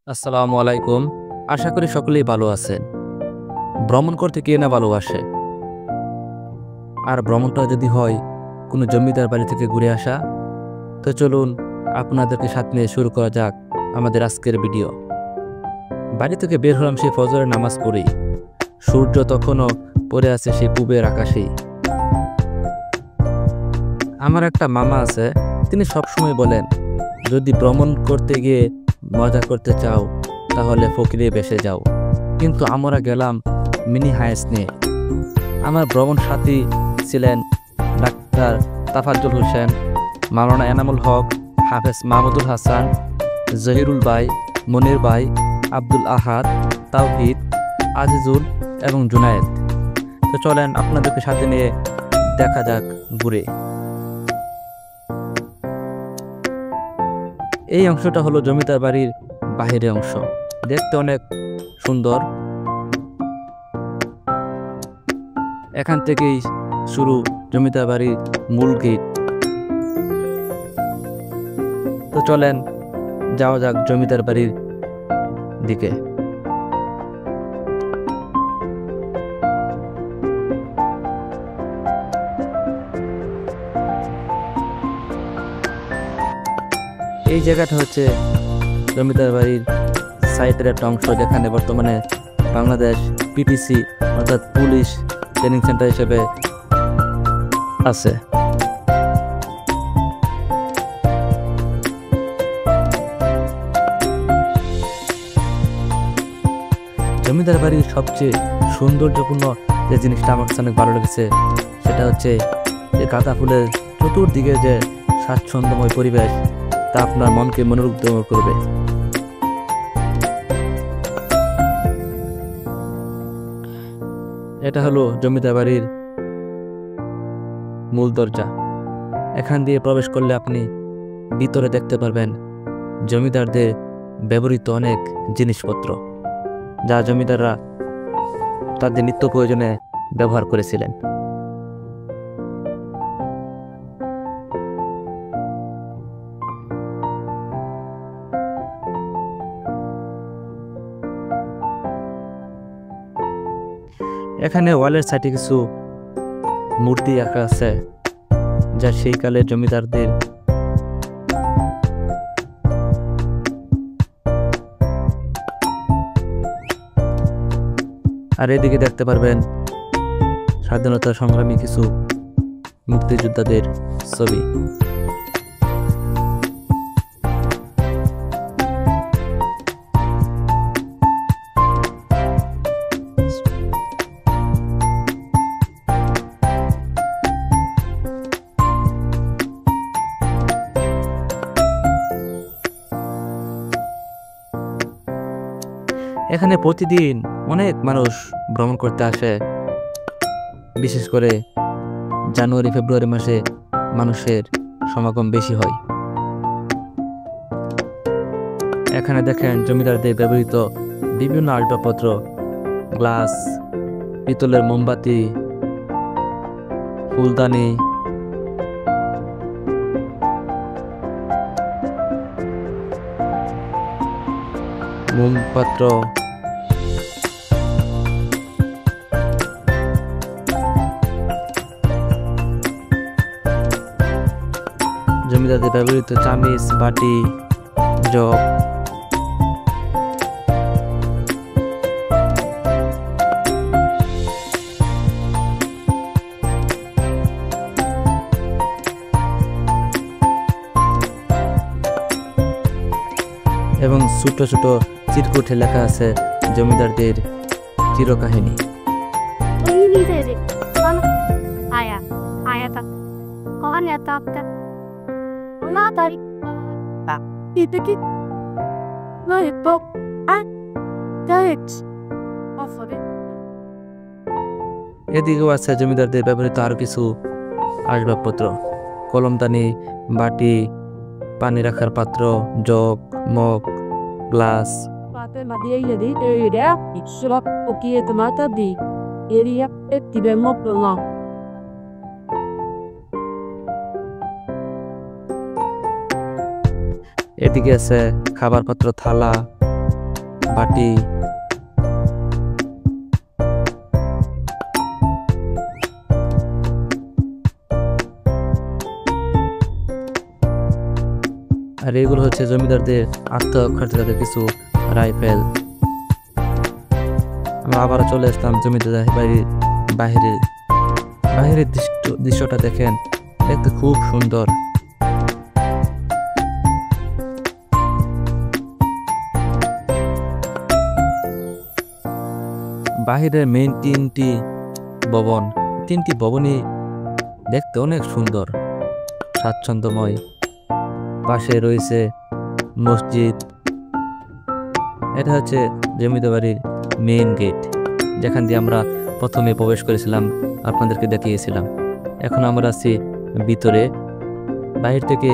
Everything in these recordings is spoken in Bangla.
আসসালামু আলাইকুম। আশা করি সকলেই ভালো আছেন। ভ্রমণ করতে কে না ভালোবাসে? আর ভ্রমণটা যদি হয় কোনো জমিদার বাড়ি থেকে ঘুরে আসা, তো চলুন আপনাদেরকে সাথে নিয়ে শুরু করা যাক আমাদের আজকের ভিডিও। বাড়ি থেকে বের হলাম সেই ফজরের নামাজ পড়েই। সূর্য তখনও পড়ে আছে সেই পূবের আকাশেই। আমার একটা মামা আছে, তিনি সবসময় বলেন, যদি ভ্রমণ করতে গিয়ে মজা করতে চাও তাহলে ফকিরে বেসে যাও। কিন্তু আমরা গেলাম মিনি হায়েস নিয়ে। আমার ভ্রমণ সাথী ছিলেন ডাক্তার তাফাজ্জল হোসেন, মাওলানা এনামুল হক, হাফেজ মাহমুদুল হাসান, জহিরুল ভাই, মনির ভাই, আব্দুল আহাদ, তাওহিদ, আজিজুল এবং জুনায়েদ। তো চলেন আপনাদেরকে সাথে নিয়ে দেখা যাক ঘুরে। এই অংশটা হলো জমিদার বাড়ির বাহিরের অংশ, দেখতে অনেক সুন্দর। এখান থেকেই শুরু জমিদার বাড়ির মূল গেট। তো চলেন যাওয়া যাক জমিদার বাড়ির দিকে। এই জায়গাটা হচ্ছে জমিদার বাড়ির সাইটের একটা অংশ, যেখানে বর্তমানে বাংলাদেশ পিটিসি অর্থাৎ পুলিশ ট্রেনিং সেন্টার হিসেবে আছে। জমিদার বাড়ির সবচেয়ে সৌন্দর্যপূর্ণ যে জিনিসটা আমার কাছে অনেক ভালো লেগেছে সেটা হচ্ছে যে গাঁদা ফুলের চতুর্দিকে যে স্বাচ্ছন্দ্যময় পরিবেশ, তা আপনার মনকে মনোমুগ্ধ করবে। এটা হলো জমিদার বাড়ির মূল দরজা। এখান দিয়ে প্রবেশ করলে আপনি ভিতরে দেখতে পারবেন জমিদারদের ব্যবহৃত অনেক জিনিসপত্র, যা জমিদাররা তাদের নিত্য প্রয়োজনে ব্যবহার করেছিলেন। এখানে ওয়ালের সাইডে কিছু মূর্তি আঁকা আছে, যা সেই কালের জমিদারদের। আর এদিকে দেখতে পারবেন স্বাধীনতা সংগ্রামী কিছু মুক্তিযোদ্ধাদের ছবি। এখানে প্রতিদিন অনেক মানুষ ভ্রমণ করতে আসে। বিশেষ করে জানুয়ারি ফেব্রুয়ারি মাসে মানুষের সমাগম বেশি হয়। এখানে দেখেন জমিদারদের ব্যবহৃত বিভিন্ন আসবাবপত্র, গ্লাস, পিতলের মোমবাতি, ফুলদানি, মোমপাত্র, জমিদারদের ব্যবহৃত চামিচ, বাটি, জগ, এবং ছোট ছোট চিরকুটে লেখা আছে জমিদারদের চিরকাহিনী। এদিকেও আছে জমিদারদের ব্যবহৃত আরো কিছু আসবাবপত্র, কলমদানি, বাটি, পানি রাখার পাত্র, জগ, মগ, গ্লাস। এদিকে আছে খাবার পাত্র, থালা, বাটি, আর এগুলো হচ্ছে জমিদারদের আত্মখাতির কিছু রাইফেল। আমরা আবার চলে আসলাম জমিদার বাড়ির বাহিরের বাহিরের দৃশ্যটা দেখেন, দেখতে খুব সুন্দর। বাহিরের মেইন তিনটি ভবনই দেখতে অনেক সুন্দর, স্বাচ্ছন্দ্যময়। পাশে রয়েছে মসজিদ। এটা হচ্ছে জমিদার বাড়ির মেইন গেট, যেখান দিয়ে আমরা প্রথমে প্রবেশ করেছিলাম, আপনাদেরকে দেখিয়েছিলাম। এখন আমরা আছি ভিতরে। বাহির থেকে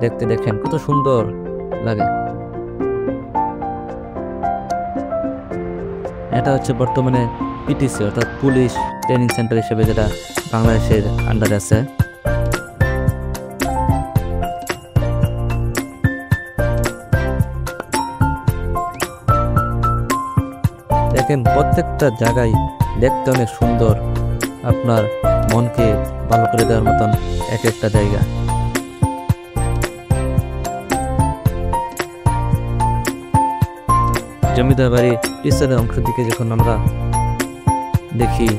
দেখতে দেখেন কত সুন্দর লাগে। এটা হচ্ছে বর্তমানে পিটিসি অর্থাৎ পুলিশ ট্রেনিং সেন্টার হিসেবে, যেটা বাংলাদেশের আন্ডারে আছে। দেখেন প্রত্যেকটা জায়গায় দেখতে অনেক সুন্দর, আপনার মনকে ভালো করে দেওয়ার মতন এক একটা জায়গা। জমিদার বাড়ির পিছনের অংশ দিকে যখন আমরা দেখি,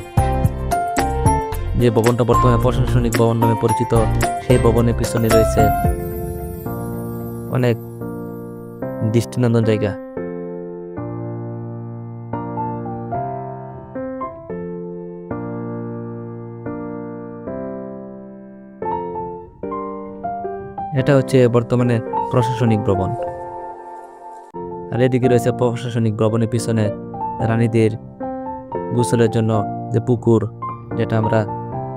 যে ভবনটা বর্তমানে প্রশাসনিক ভবন নামে পরিচিত, সেই ভবনের পিছনে রয়েছে অনেক দৃষ্টিনন্দন জায়গা। এটা হচ্ছে বর্তমানে প্রশাসনিক ভবন। আর এদিকে রয়েছে প্রশাসনিক ভবনের পিছনে রানীদের গোসলের জন্য যে পুকুর, যেটা আমরা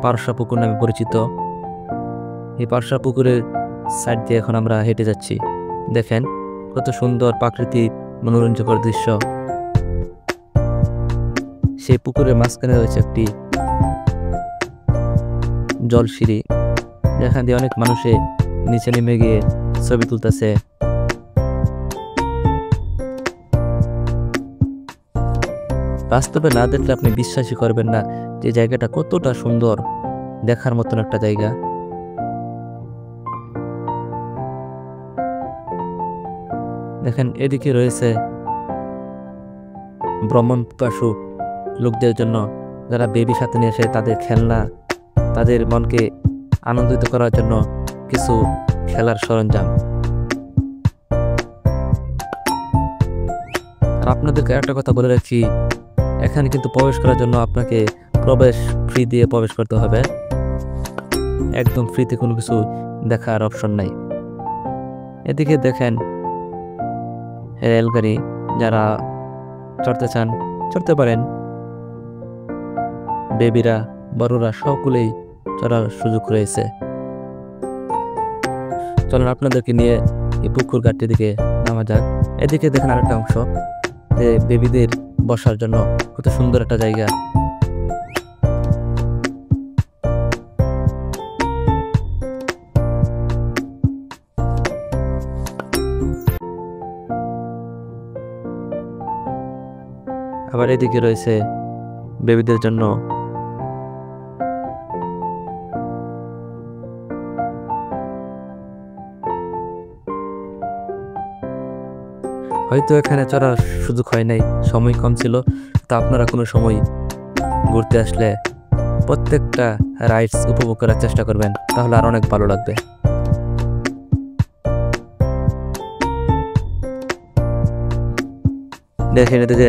পারসা পুকুর নামে পরিচিত। এই পারসা পুকুরের সাইড দিয়ে এখন আমরা হেঁটে যাচ্ছি। দেখেন কত সুন্দর প্রাকৃতিক মনোরঞ্জকর দৃশ্য। সেই পুকুরের মাঝখানে রয়েছে একটি জলসিঁড়ি, যেখান দিয়ে অনেক মানুষে নিচে নেমে গিয়ে ছবি তুলতেছে। বাস্তবে না দেখলে আপনি বিশ্বাসই করবেন না যে জায়গাটা কতটা সুন্দর, দেখার মতন একটা জায়গা। দেখেন এদিকে রয়েছে ভ্রমণ পিপাসু লোকদের জন্য, যারা বেবি সাথে নিয়ে এসে তাদের খেলনা, তাদের মনকে আনন্দিত করার জন্য কিছু খেলার সরঞ্জাম। আর আপনাদেরকে একটা কথা বলে রাখি, এখানে কিন্তু প্রবেশ করার জন্য আপনাকে প্রবেশ ফি দিয়ে প্রবেশ করতে হবে। একদম ফ্রিতে কোনো কিছু দেখার অপশন নাই। এদিকে দেখেন রেলগাড়ি, যারা চড়তে চান চড়তে পারেন। বেবিরা, বড়রা সকলেই চড়ার সুযোগ রয়েছে। চলুন আপনাদেরকে নিয়ে এই পুকুর ঘাটটির দিকে নামা যাক। এদিকে দেখেন আরেকটা অংশ, যে বেবিদের বসার জন্য কত সুন্দর একটা জায়গা। আবার এদিকে রয়েছে বেবিদের জন্য হয়তো এখানে চড়ার সুযোগ হয় নাই, সময় কম ছিল। তা আপনারা কোনো সময় ঘুরতে আসলে প্রত্যেকটা রাইডস উপভোগ করার চেষ্টা করবেন, তাহলে আর অনেক ভালো লাগবে। দেখেন এদিকে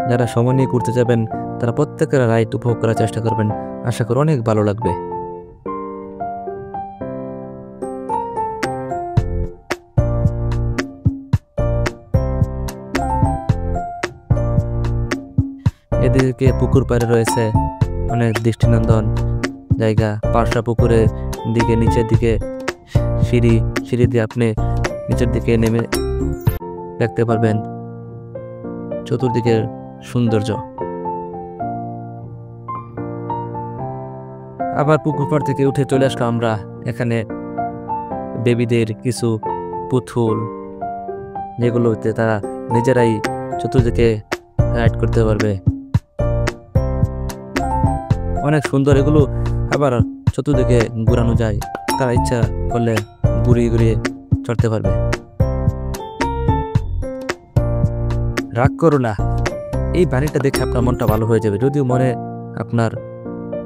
যারা সময় নিয়ে ঘুরতে যাবেন, তারা প্রত্যেকের রাইড উপভোগ করার চেষ্টা করবেন, আশা করি অনেক ভালো লাগবে। এদিকে পুকুর পাড়ে রয়েছে অনেক দৃষ্টিনন্দন জায়গা। পারসা পুকুরের দিকে নিচের দিকে সিঁড়ি দিয়ে আপনি নিচের দিকে নেমে দেখতে পারবেন চতুর্দিকের সৌন্দর্য। আবার পুকুর পাড় থেকে উঠে চলে আসলাম আমরা এখানে বেবিদের কিছু পুতুল, যেগুলোতে তারা নিজেরাই চতুর্দিকে রাইড করতে পারবে। অনেক সুন্দর এগুলো, আবার চতুর্দিকে ঘুরানো যায়, তারা ইচ্ছা করলে ঘুরিয়ে ঘুরিয়ে চড়তে পারবে। রাগ করো না, এই বাড়িটা দেখে আপনার মনটা ভালো হয়ে যাবে। যদিও মনে আপনার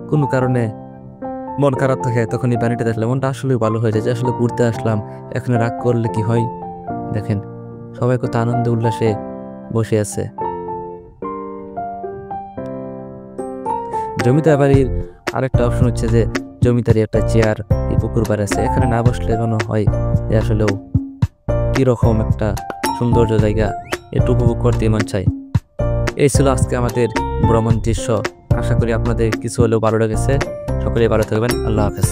কোনো কারণে মন খারাপ থাকে, তখন এই বাড়িটা দেখলে মনটা আসলে ভালো হয়ে যায়, যে আসলে ঘুরতে আসলাম, এখানে রাগ করলে কি হয়। দেখেন সবাই কত আনন্দ উল্লাসে বসে আছে। জমিদার বাড়ির আরেকটা অপশন হচ্ছে যে জমিদারি একটা চেয়ার এই পুকুর পাড়ে আছে, এখানে না বসলে মনে হয় যে আসলেও কিরকম একটা সৌন্দর্য জায়গা, একটু উপভোগ করতে মন চাই। এই ছিল আজকে আমাদের ভ্রমণ দৃশ্য। আশা করি আপনাদের কিছু হলেও ভালো লেগেছে। সকলে ভালো থাকবেন। আল্লাহ হাফেজ।